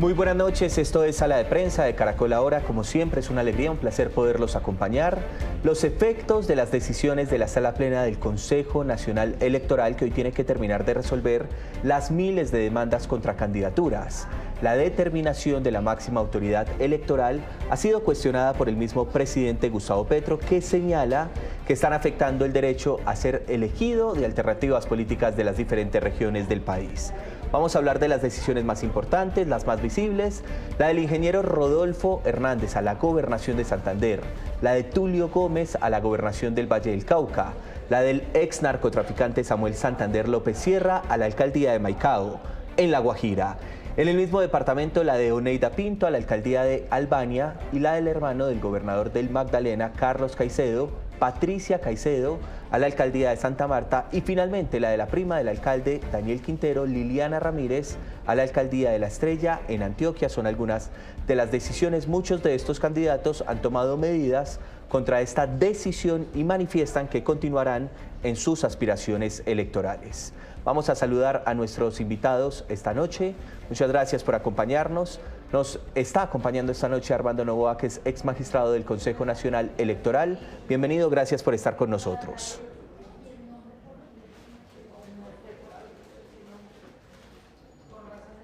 Muy buenas noches, esto es Sala de Prensa de Caracol Ahora. Como siempre es una alegría, un placer poderlos acompañar. Los efectos de las decisiones de la Sala Plena del Consejo Nacional Electoral, que hoy tiene que terminar de resolver las miles de demandas contra candidaturas. La determinación de la máxima autoridad electoral ha sido cuestionada por el mismo presidente Gustavo Petro, que señala que están afectando el derecho a ser elegido de alternativas políticas de las diferentes regiones del país. Vamos a hablar de las decisiones más importantes, las más visibles, la del ingeniero Rodolfo Hernández a la gobernación de Santander, la de Tulio Gómez a la gobernación del Valle del Cauca, la del ex narcotraficante Samuel Santander López Sierra a la alcaldía de Maicao, en La Guajira. En el mismo departamento, la de Oneida Pinto a la alcaldía de Albania y la del hermano del gobernador del Magdalena, Carlos Caicedo, Patricia Caicedo, a la alcaldía de Santa Marta, y finalmente la de la prima del alcalde Daniel Quintero, Liliana Ramírez, a la alcaldía de La Estrella en Antioquia. Son algunas de las decisiones. Muchos de estos candidatos han tomado medidas contra esta decisión y manifiestan que continuarán en sus aspiraciones electorales. Vamos a saludar a nuestros invitados esta noche. Muchas gracias por acompañarnos. Nos está acompañando esta noche Armando Noboa, que es ex magistrado del Consejo Nacional Electoral. Bienvenido, gracias por estar con nosotros.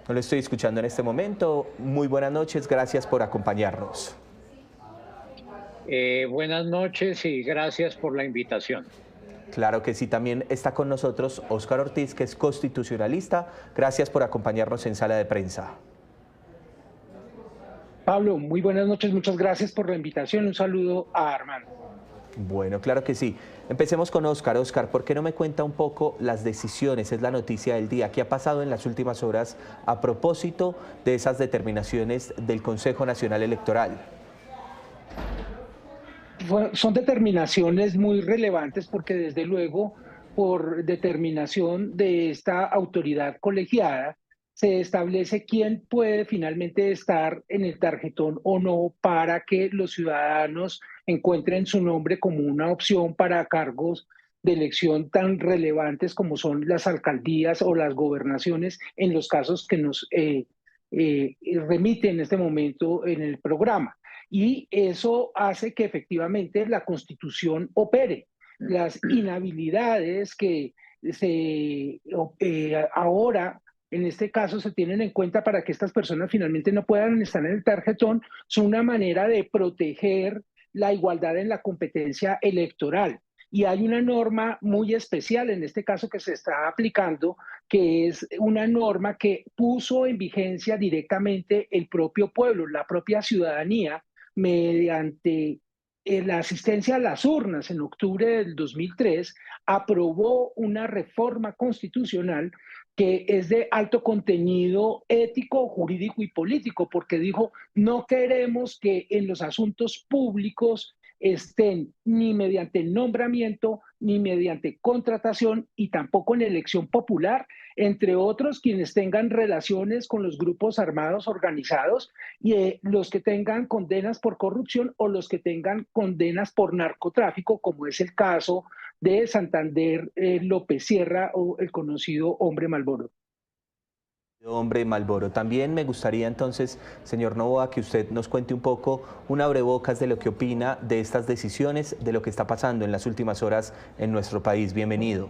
No lo estoy escuchando en este momento. Muy buenas noches, gracias por acompañarnos. Buenas noches y gracias por la invitación. Claro que sí, también está con nosotros Óscar Ortiz, que es constitucionalista. Gracias por acompañarnos en Sala de Prensa. Pablo, muy buenas noches, muchas gracias por la invitación. Un saludo a Armando. Bueno, claro que sí. Empecemos con Óscar. Óscar, ¿por qué no me cuenta un poco las decisiones? Es la noticia del día. ¿Qué ha pasado en las últimas horas a propósito de esas determinaciones del Consejo Nacional Electoral? Son determinaciones muy relevantes porque desde luego por determinación de esta autoridad colegiada se establece quién puede finalmente estar en el tarjetón o no para que los ciudadanos encuentren su nombre como una opción para cargos de elección tan relevantes como son las alcaldías o las gobernaciones en los casos que nos remite en este momento en el programa. Y eso hace que efectivamente la Constitución opere. Las inhabilidades que ahora, en este caso, se tienen en cuenta para que estas personas finalmente no puedan estar en el tarjetón, son una manera de proteger la igualdad en la competencia electoral. Y hay una norma muy especial en este caso que se está aplicando, que es una norma que puso en vigencia directamente el propio pueblo, la propia ciudadanía, mediante la asistencia a las urnas en octubre del 2003, aprobó una reforma constitucional que es de alto contenido ético, jurídico y político, porque dijo, no queremos que en los asuntos públicos estén ni mediante nombramiento, ni mediante contratación y tampoco en elección popular, entre otros quienes tengan relaciones con los grupos armados organizados y los que tengan condenas por corrupción o los que tengan condenas por narcotráfico, como es el caso de Santander López Sierra o el conocido hombre Malboro. Hombre Malboro. También me gustaría entonces, señor Noboa, que usted nos cuente un poco, un abrebocas de lo que opina de estas decisiones, de lo que está pasando en las últimas horas en nuestro país. Bienvenido.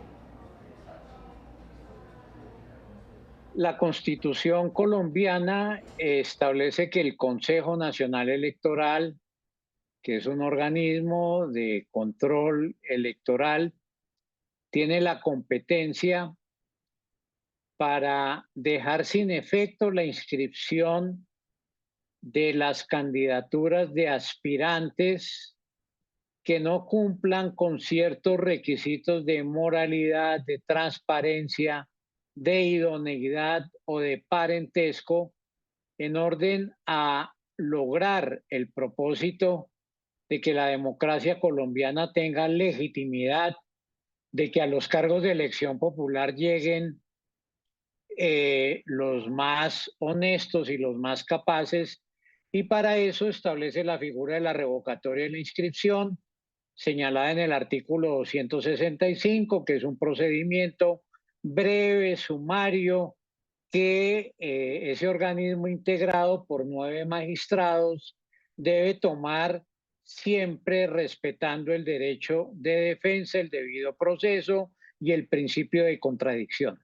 La Constitución colombiana establece que el Consejo Nacional Electoral, que es un organismo de control electoral, tiene la competencia para dejar sin efecto la inscripción de las candidaturas de aspirantes que no cumplan con ciertos requisitos de moralidad, de transparencia, de idoneidad o de parentesco, en orden a lograr el propósito de que la democracia colombiana tenga legitimidad, de que a los cargos de elección popular lleguen los más honestos y los más capaces, y para eso establece la figura de la revocatoria de la inscripción, señalada en el artículo 265, que es un procedimiento breve, sumario, que ese organismo integrado por 9 magistrados debe tomar siempre respetando el derecho de defensa, el debido proceso y el principio de contradicción.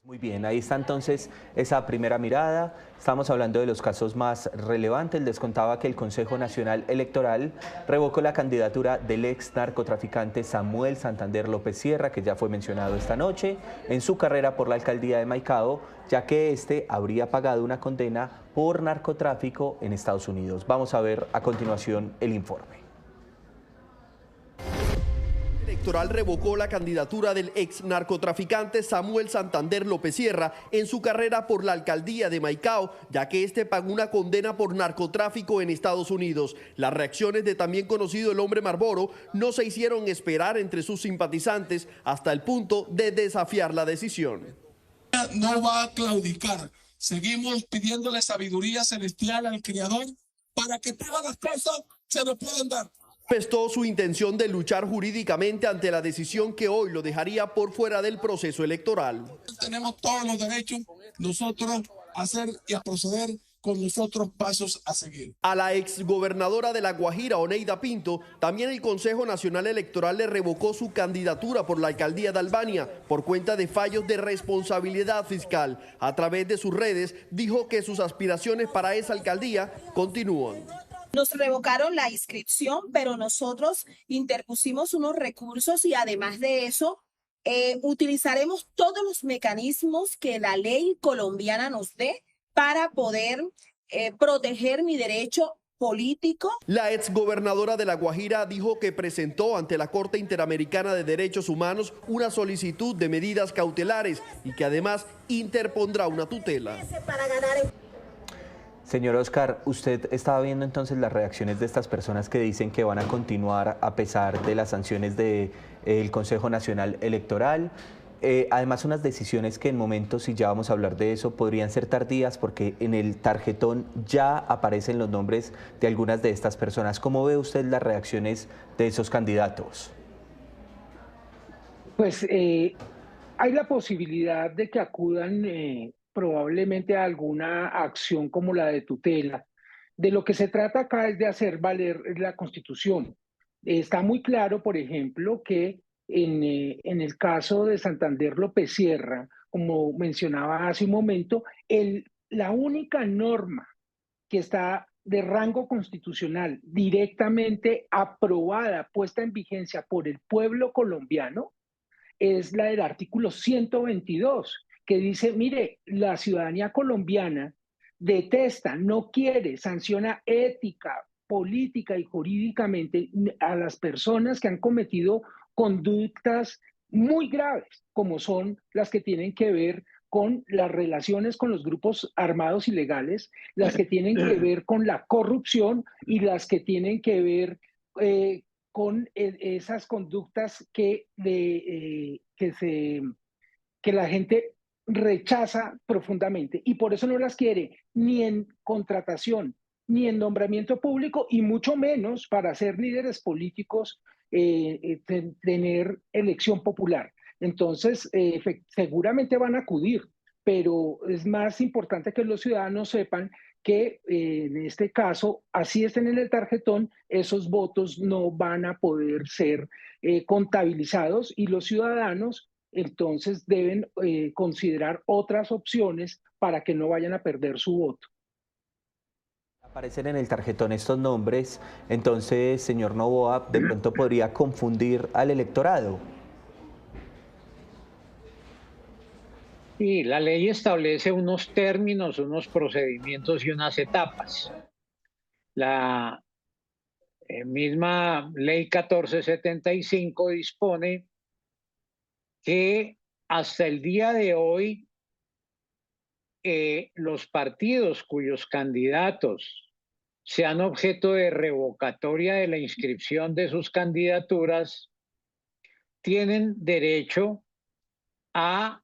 Muy bien, ahí está entonces esa primera mirada. Estamos hablando de los casos más relevantes. Les contaba que el Consejo Nacional Electoral revocó la candidatura del ex narcotraficante Samuel Santander López Sierra, que ya fue mencionado esta noche, en su carrera por la alcaldía de Maicao, ya que este habría pagado una condena por narcotráfico en Estados Unidos. Vamos a ver a continuación el informe. Electoral revocó la candidatura del ex narcotraficante Samuel Santander López Sierra en su carrera por la alcaldía de Maicao, ya que este pagó una condena por narcotráfico en Estados Unidos. Las reacciones de también conocido el hombre Marlboro no se hicieron esperar entre sus simpatizantes hasta el punto de desafiar la decisión. No va a claudicar. Seguimos pidiéndole sabiduría celestial al Creador para que todas las cosas se nos puedan dar. Manifestó su intención de luchar jurídicamente ante la decisión que hoy lo dejaría por fuera del proceso electoral. Tenemos todos los derechos nosotros a hacer y a proceder con los otros pasos a seguir. A la exgobernadora de La Guajira, Oneida Pinto, también el Consejo Nacional Electoral le revocó su candidatura por la alcaldía de Albania por cuenta de fallos de responsabilidad fiscal. A través de sus redes dijo que sus aspiraciones para esa alcaldía continúan. Nos revocaron la inscripción, pero nosotros interpusimos unos recursos y además de eso utilizaremos todos los mecanismos que la ley colombiana nos dé para poder proteger mi derecho político. La exgobernadora de La Guajira dijo que presentó ante la Corte Interamericana de Derechos Humanos una solicitud de medidas cautelares y que además interpondrá una tutela. Señor Oscar, usted estaba viendo entonces las reacciones de estas personas que dicen que van a continuar a pesar de las sanciones del Consejo Nacional Electoral. Además, unas decisiones que en momentos, y ya vamos a hablar de eso, podrían ser tardías porque en el tarjetón ya aparecen los nombres de algunas de estas personas. ¿Cómo ve usted las reacciones de esos candidatos? Pues hay la posibilidad de que acudan probablemente a alguna acción como la de tutela. De lo que se trata acá es de hacer valer la Constitución. Está muy claro, por ejemplo, que en el caso de Santander López Sierra, como mencionaba hace un momento, la única norma que está de rango constitucional directamente aprobada, puesta en vigencia por el pueblo colombiano, es la del artículo 122, que dice, mire, la ciudadanía colombiana detesta, no quiere, sanciona ética, política y jurídicamente a las personas que han cometido conductas muy graves, como son las que tienen que ver con las relaciones con los grupos armados ilegales, las que tienen que ver con la corrupción y las que tienen que ver con esas conductas que la gente rechaza profundamente y por eso no las quiere ni en contratación, ni en nombramiento público y mucho menos para ser líderes políticos, tener elección popular. Entonces, seguramente van a acudir, pero es más importante que los ciudadanos sepan que en este caso, así estén en el tarjetón, esos votos no van a poder ser contabilizados y los ciudadanos entonces deben considerar otras opciones para que no vayan a perder su voto. Aparecen en el tarjetón estos nombres, entonces, señor Noboa, de pronto podría confundir al electorado. Y la ley establece unos términos, unos procedimientos y unas etapas. La misma ley 1475 dispone que hasta el día de hoy los partidos cuyos candidatos sean objeto de revocatoria de la inscripción de sus candidaturas tienen derecho a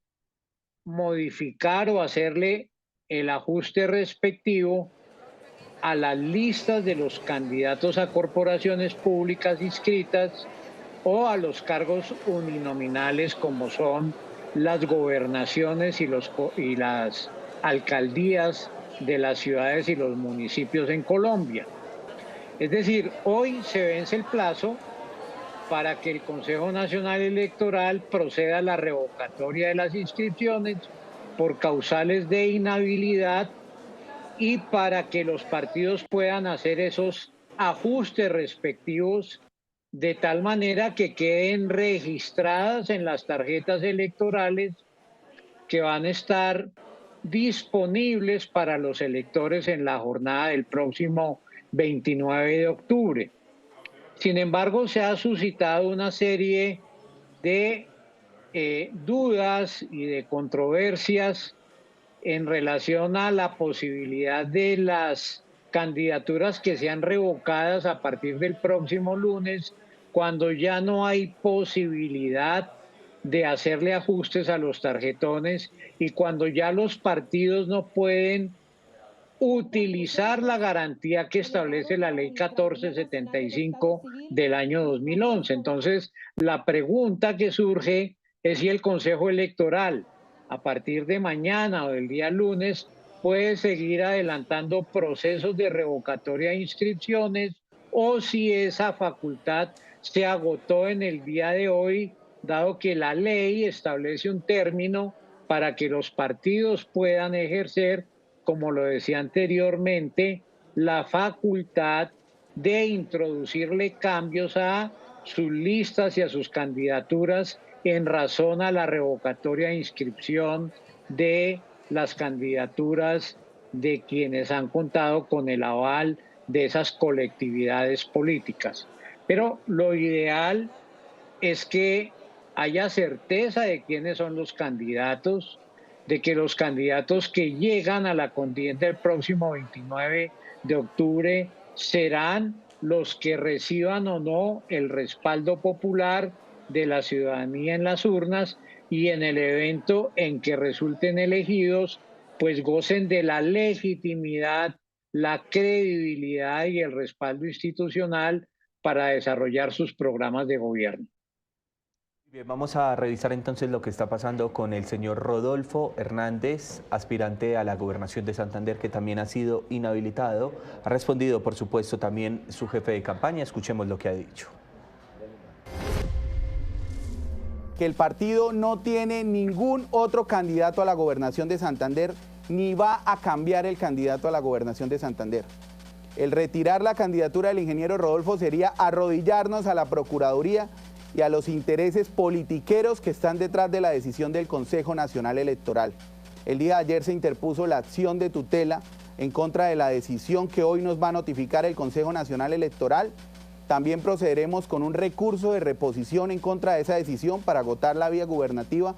modificar o hacerle el ajuste respectivo a las listas de los candidatos a corporaciones públicas inscritas o a los cargos uninominales como son las gobernaciones y las alcaldías de las ciudades y los municipios en Colombia. Es decir, hoy se vence el plazo para que el Consejo Nacional Electoral proceda a la revocatoria de las inscripciones por causales de inhabilidad y para que los partidos puedan hacer esos ajustes respectivos de tal manera que queden registradas en las tarjetas electorales que van a estar disponibles para los electores en la jornada del próximo 29 de octubre. Sin embargo, se ha suscitado una serie de dudas y de controversias en relación a la posibilidad de las candidaturas que sean revocadas a partir del próximo lunes, cuando ya no hay posibilidad de hacerle ajustes a los tarjetones y cuando ya los partidos no pueden utilizar la garantía que establece la ley 1475 del año 2011. Entonces, la pregunta que surge es si el Consejo Electoral, a partir de mañana o del día lunes, puede seguir adelantando procesos de revocatoria de inscripciones o si esa facultad se agotó en el día de hoy, dado que la ley establece un término para que los partidos puedan ejercer, como lo decía anteriormente, la facultad de introducirle cambios a sus listas y a sus candidaturas en razón a la revocatoria de inscripción de las candidaturas de quienes han contado con el aval de esas colectividades políticas. Pero lo ideal es que haya certeza de quiénes son los candidatos, de que los candidatos que llegan a la contienda el próximo 29 de octubre serán los que reciban o no el respaldo popular de la ciudadanía en las urnas y en el evento en que resulten elegidos, pues gocen de la legitimidad, la credibilidad y el respaldo institucional para desarrollar sus programas de gobierno. Bien, vamos a revisar entonces lo que está pasando con el señor Rodolfo Hernández, aspirante a la gobernación de Santander, que también ha sido inhabilitado. Ha respondido, por supuesto, también su jefe de campaña. Escuchemos lo que ha dicho. Que el partido no tiene ningún otro candidato a la gobernación de Santander, ni va a cambiar el candidato a la gobernación de Santander. El retirar la candidatura del ingeniero Rodolfo sería arrodillarnos a la Procuraduría y a los intereses politiqueros que están detrás de la decisión del Consejo Nacional Electoral. El día de ayer se interpuso la acción de tutela en contra de la decisión que hoy nos va a notificar el Consejo Nacional Electoral. También procederemos con un recurso de reposición en contra de esa decisión para agotar la vía gubernativa.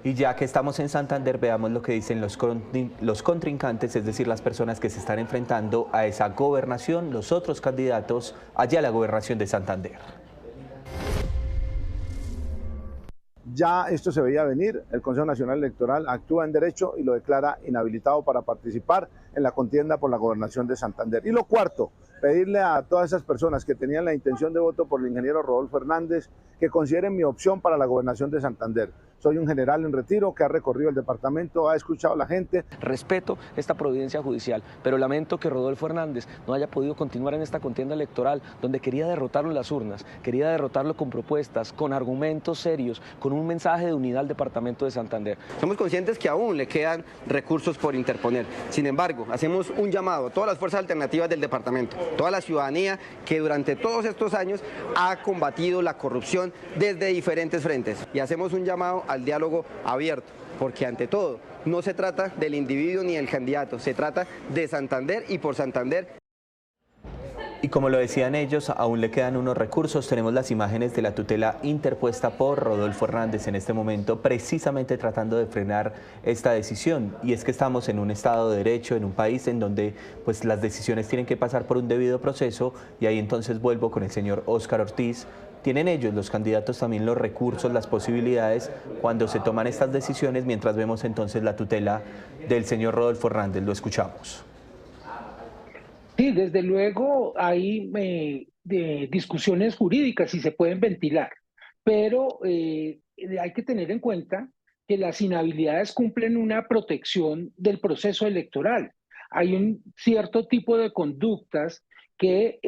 Y ya que estamos en Santander, veamos lo que dicen los contrincantes, es decir, las personas que se están enfrentando a esa gobernación, los otros candidatos allá a la gobernación de Santander. Ya esto se veía venir, el Consejo Nacional Electoral actúa en derecho y lo declara inhabilitado para participar en la contienda por la gobernación de Santander. Y lo cuarto, pedirle a todas esas personas que tenían la intención de voto por el ingeniero Rodolfo Hernández que consideren mi opción para la gobernación de Santander. Soy un general en retiro que ha recorrido el departamento, ha escuchado a la gente. Respeto esta providencia judicial, pero lamento que Rodolfo Hernández no haya podido continuar en esta contienda electoral donde quería derrotarlo en las urnas, quería derrotarlo con propuestas, con argumentos serios, con un mensaje de unidad al departamento de Santander. Somos conscientes que aún le quedan recursos por interponer. Sin embargo, hacemos un llamado a todas las fuerzas alternativas del departamento, toda la ciudadanía que durante todos estos años ha combatido la corrupción desde diferentes frentes. Y hacemos un llamado al diálogo abierto, porque ante todo no se trata del individuo ni del candidato, se trata de Santander y por Santander. Y como lo decían ellos, aún le quedan unos recursos. Tenemos las imágenes de la tutela interpuesta por Rodolfo Hernández en este momento, precisamente tratando de frenar esta decisión. Y es que estamos en un Estado de Derecho, en un país en donde pues, las decisiones tienen que pasar por un debido proceso. Y ahí entonces vuelvo con el señor Óscar Ortiz. Tienen ellos, los candidatos, también los recursos, las posibilidades cuando se toman estas decisiones, mientras vemos entonces la tutela del señor Rodolfo Hernández. Lo escuchamos. Sí, desde luego hay discusiones jurídicas y se pueden ventilar, pero hay que tener en cuenta que las inhabilidades cumplen una protección del proceso electoral. Hay un cierto tipo de conductas que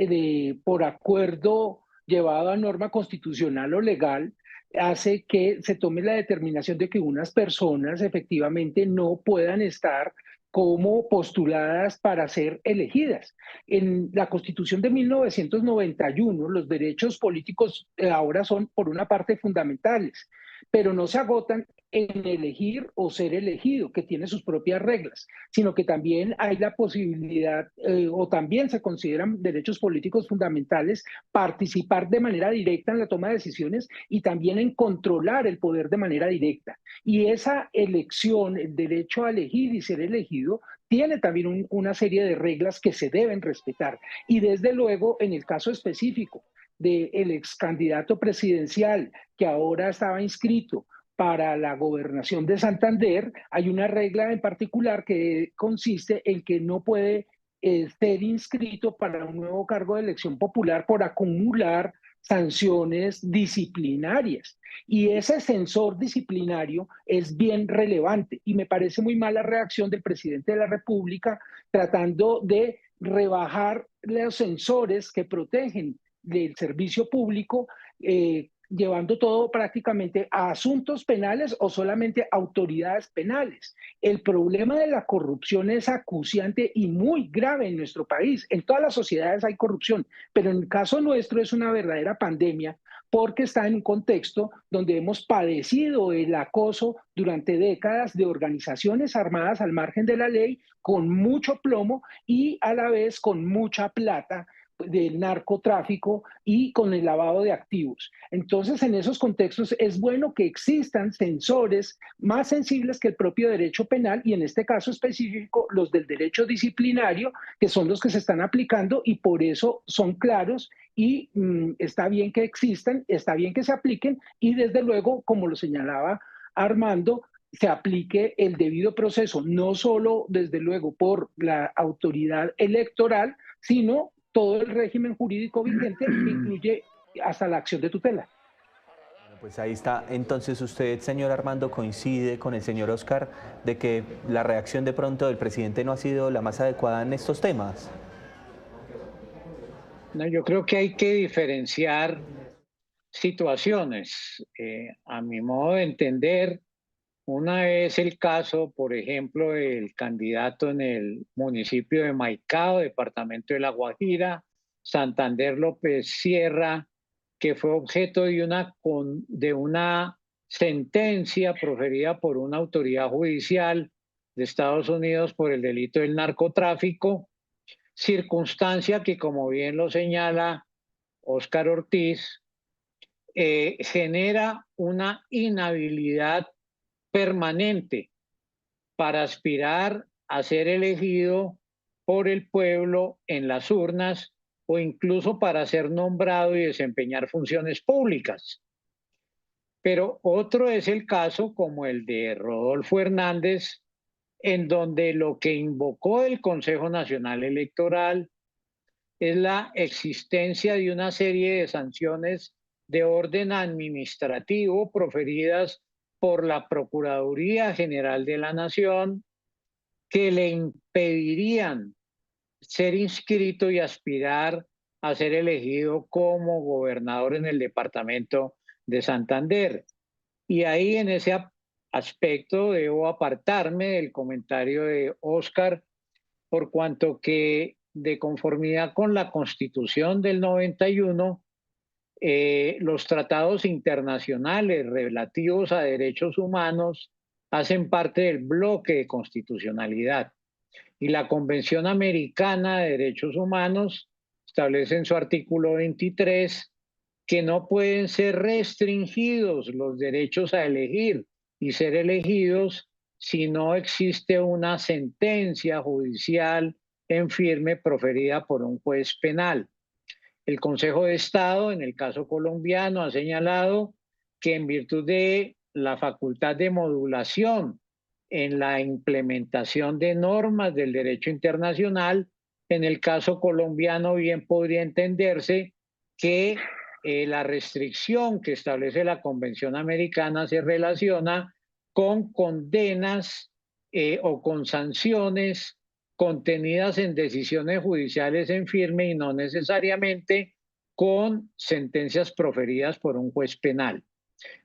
por acuerdo llevado a norma constitucional o legal hace que se tome la determinación de que unas personas efectivamente no puedan estar como postuladas para ser elegidas. En la Constitución de 1991, los derechos políticos ahora son, por una parte, fundamentales, pero no se agotan en elegir o ser elegido, que tiene sus propias reglas, sino que también hay la posibilidad, o también se consideran derechos políticos fundamentales, participar de manera directa en la toma de decisiones y también en controlar el poder de manera directa. Y esa elección, el derecho a elegir y ser elegido, tiene también una serie de reglas que se deben respetar. Y desde luego, en el caso específico del ex candidato presidencial que ahora estaba inscrito para la gobernación de Santander, hay una regla en particular que consiste en que no puede ser inscrito para un nuevo cargo de elección popular por acumular sanciones disciplinarias. Y ese censor disciplinario es bien relevante y me parece muy mala reacción del presidente de la República tratando de rebajar los censores que protegen del servicio público, llevando todo prácticamente a asuntos penales o solamente autoridades penales. El problema de la corrupción es acuciante y muy grave en nuestro país. En todas las sociedades hay corrupción, pero en el caso nuestro es una verdadera pandemia porque está en un contexto donde hemos padecido el acoso durante décadas de organizaciones armadas al margen de la ley con mucho plomo y a la vez con mucha plata del narcotráfico y con el lavado de activos. Entonces, en esos contextos es bueno que existan censores más sensibles que el propio derecho penal y en este caso específico los del derecho disciplinario, que son los que se están aplicando y por eso son claros y está bien que existan, está bien que se apliquen y desde luego, como lo señalaba Armando, se aplique el debido proceso, no solo desde luego por la autoridad electoral, sino todo el régimen jurídico vigente que incluye hasta la acción de tutela. Bueno, pues ahí está. Entonces usted, señor Armando, coincide con el señor Oscar de que la reacción de pronto del presidente no ha sido la más adecuada en estos temas. No, yo creo que hay que diferenciar situaciones. A mi modo de entender, una es el caso, por ejemplo, del candidato en el municipio de Maicao, departamento de La Guajira, Santander López Sierra, que fue objeto de una sentencia proferida por una autoridad judicial de Estados Unidos por el delito del narcotráfico, circunstancia que, como bien lo señala Óscar Ortiz, genera una inhabilidad permanente para aspirar a ser elegido por el pueblo en las urnas o incluso para ser nombrado y desempeñar funciones públicas. Pero otro es el caso como el de Rodolfo Hernández, en donde lo que invocó el Consejo Nacional Electoral es la existencia de una serie de sanciones de orden administrativo proferidas por la Procuraduría General de la Nación que le impedirían ser inscrito y aspirar a ser elegido como gobernador en el departamento de Santander. Y ahí en ese aspecto debo apartarme del comentario de Óscar, por cuanto que de conformidad con la Constitución del 91, los tratados internacionales relativos a derechos humanos hacen parte del bloque de constitucionalidad. Y la Convención Americana de Derechos Humanos establece en su artículo 23 que no pueden ser restringidos los derechos a elegir y ser elegidos si no existe una sentencia judicial en firme proferida por un juez penal. El Consejo de Estado, en el caso colombiano, ha señalado que en virtud de la facultad de modulación en la implementación de normas del derecho internacional, en el caso colombiano bien podría entenderse que la restricción que establece la Convención Americana se relaciona con condenas o con sanciones contenidas en decisiones judiciales en firme y no necesariamente con sentencias proferidas por un juez penal.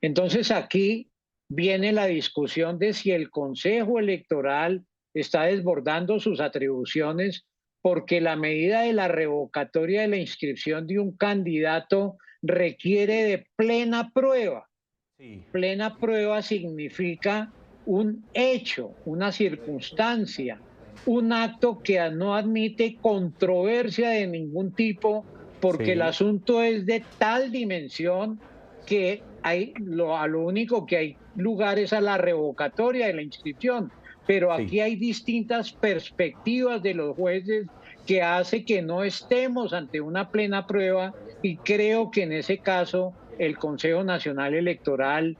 Entonces aquí viene la discusión de si el Consejo Electoral está desbordando sus atribuciones porque la medida de la revocatoria de la inscripción de un candidato requiere de plena prueba. Sí. Plena prueba significa un hecho, una circunstancia, un acto que no admite controversia de ningún tipo, porque el asunto es de tal dimensión que a lo único que hay lugar es a la revocatoria de la inscripción. Pero aquí hay distintas perspectivas de los jueces que hace que no estemos ante una plena prueba, y creo que en ese caso el Consejo Nacional Electoral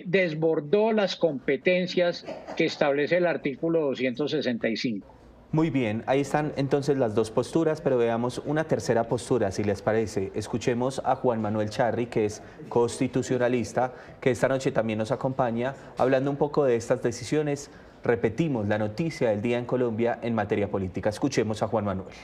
desbordó las competencias que establece el artículo 265. Muy bien, ahí están entonces las dos posturas, pero veamos una tercera postura, si les parece. Escuchemos a Juan Manuel Charri, que es constitucionalista, que esta noche también nos acompaña, hablando un poco de estas decisiones. Repetimos la noticia del día en Colombia en materia política. Escuchemos a Juan Manuel.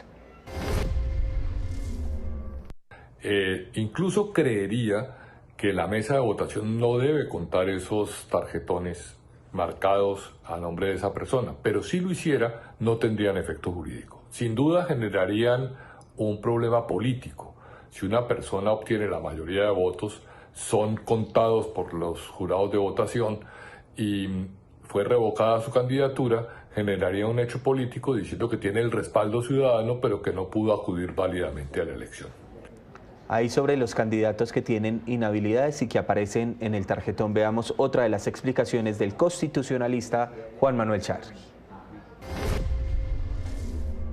Incluso creería que la mesa de votación no debe contar esos tarjetones marcados a nombre de esa persona, pero si lo hiciera no tendrían efecto jurídico. Sin duda generarían un problema político. Si una persona obtiene la mayoría de votos, son contados por los jurados de votación y fue revocada su candidatura, generaría un hecho político diciendo que tiene el respaldo ciudadano, pero que no pudo acudir válidamente a la elección. Ahí sobre los candidatos que tienen inhabilidades y que aparecen en el tarjetón, veamos otra de las explicaciones del constitucionalista Juan Manuel Charri.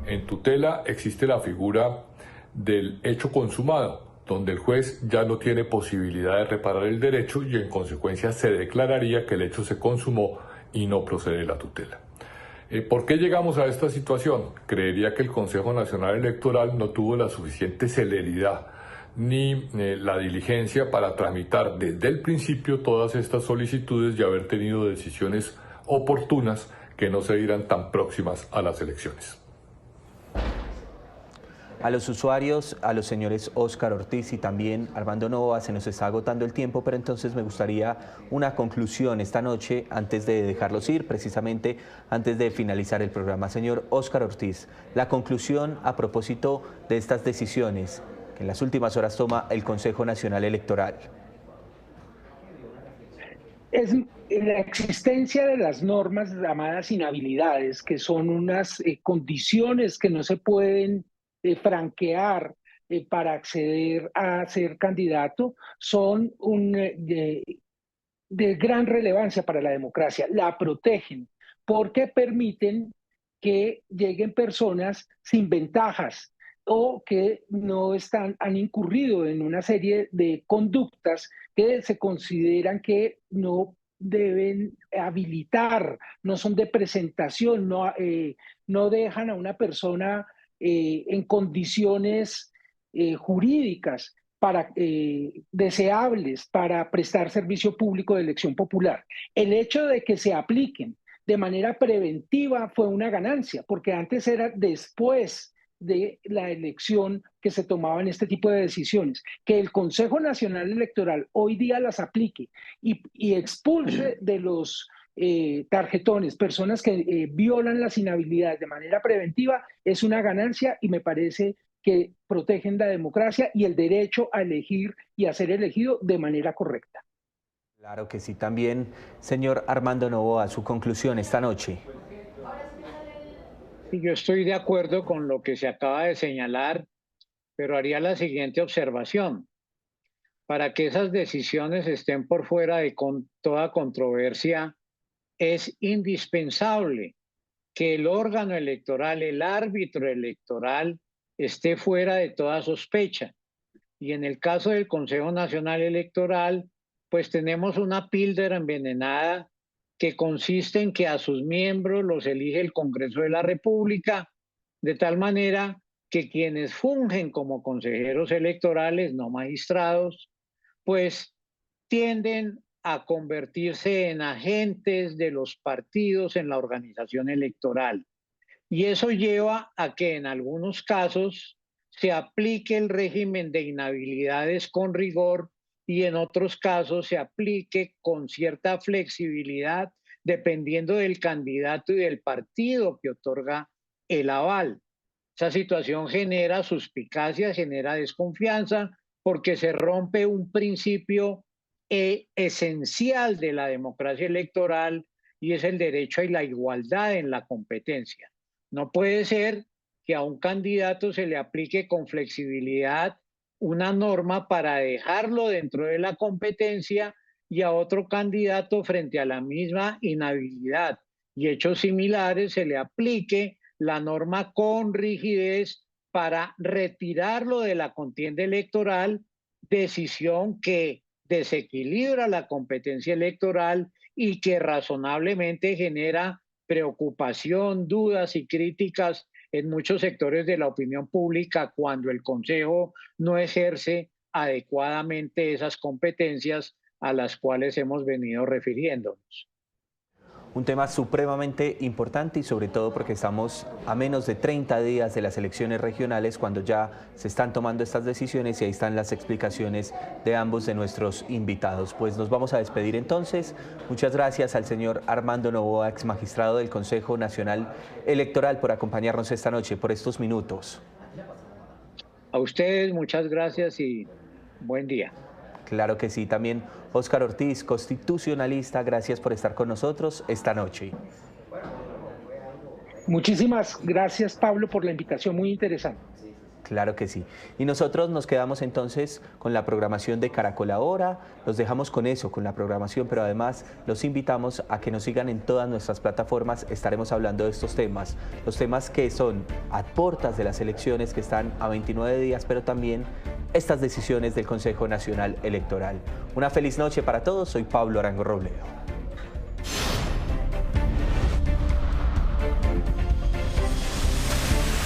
En tutela existe la figura del hecho consumado, donde el juez ya no tiene posibilidad de reparar el derecho y en consecuencia se declararía que el hecho se consumó y no procede la tutela. ¿Por qué llegamos a esta situación? Creería que el Consejo Nacional Electoral no tuvo la suficiente celeridad ni la diligencia para tramitar desde el principio todas estas solicitudes y haber tenido decisiones oportunas que no se dieran tan próximas a las elecciones. A los usuarios, a los señores Óscar Ortiz y también Armando Novoa, se nos está agotando el tiempo, pero entonces me gustaría una conclusión esta noche antes de dejarlos ir, precisamente antes de finalizar el programa. Señor Óscar Ortiz, la conclusión a propósito de estas decisiones que en las últimas horas toma el Consejo Nacional Electoral. Es la existencia de las normas llamadas inhabilidades, que son unas condiciones que no se pueden franquear para acceder a ser candidato, son de gran relevancia para la democracia. La protegen porque permiten que lleguen personas sin ventajas o que no han incurrido en una serie de conductas que se consideran que no deben habilitar, no son de presentación, no dejan a una persona en condiciones jurídicas deseables para prestar servicio público de elección popular. El hecho de que se apliquen de manera preventiva fue una ganancia, porque antes era después de la elección que se tomaban este tipo de decisiones. Que el Consejo Nacional Electoral hoy día las aplique y expulse de los tarjetones personas que violan las inhabilidades de manera preventiva es una ganancia, y me parece que protegen la democracia y el derecho a elegir y a ser elegido de manera correcta. Claro que sí. También, señor Armando Novoa, su conclusión esta noche. Yo estoy de acuerdo con lo que se acaba de señalar, pero haría la siguiente observación. Para que esas decisiones estén por fuera de toda controversia, es indispensable que el órgano electoral, el árbitro electoral, esté fuera de toda sospecha. Y en el caso del Consejo Nacional Electoral, pues tenemos una píldora envenenada que consiste en que a sus miembros los elige el Congreso de la República, de tal manera que quienes fungen como consejeros electorales, no magistrados, pues tienden a convertirse en agentes de los partidos en la organización electoral. Y eso lleva a que en algunos casos se aplique el régimen de inhabilidades con rigor y en otros casos se aplique con cierta flexibilidad dependiendo del candidato y del partido que otorga el aval. Esa situación genera suspicacia, genera desconfianza, porque se rompe un principio esencial de la democracia electoral y es el derecho a la igualdad en la competencia. No puede ser que a un candidato se le aplique con flexibilidad una norma para dejarlo dentro de la competencia y a otro candidato frente a la misma inhabilidad y hechos similares se le aplique la norma con rigidez para retirarlo de la contienda electoral, decisión que desequilibra la competencia electoral y que razonablemente genera preocupación, dudas y críticas en muchos sectores de la opinión pública cuando el Consejo no ejerce adecuadamente esas competencias a las cuales hemos venido refiriéndonos. Un tema supremamente importante y sobre todo porque estamos a menos de 30 días de las elecciones regionales cuando ya se están tomando estas decisiones y ahí están las explicaciones de ambos de nuestros invitados. Pues nos vamos a despedir entonces. Muchas gracias al señor Armando Novoa, ex magistrado del Consejo Nacional Electoral, por acompañarnos esta noche, por estos minutos. A ustedes muchas gracias y buen día. Claro que sí, también Óscar Ortiz, constitucionalista, gracias por estar con nosotros esta noche. Muchísimas gracias, Pablo, por la invitación, muy interesante. Claro que sí. Y nosotros nos quedamos entonces con la programación de Caracol Ahora, los dejamos con eso, con la programación, pero además los invitamos a que nos sigan en todas nuestras plataformas, estaremos hablando de estos temas, los temas que son a puertas de las elecciones que están a 29 días, pero también estas decisiones del Consejo Nacional Electoral. Una feliz noche para todos, soy Pablo Arango Robledo.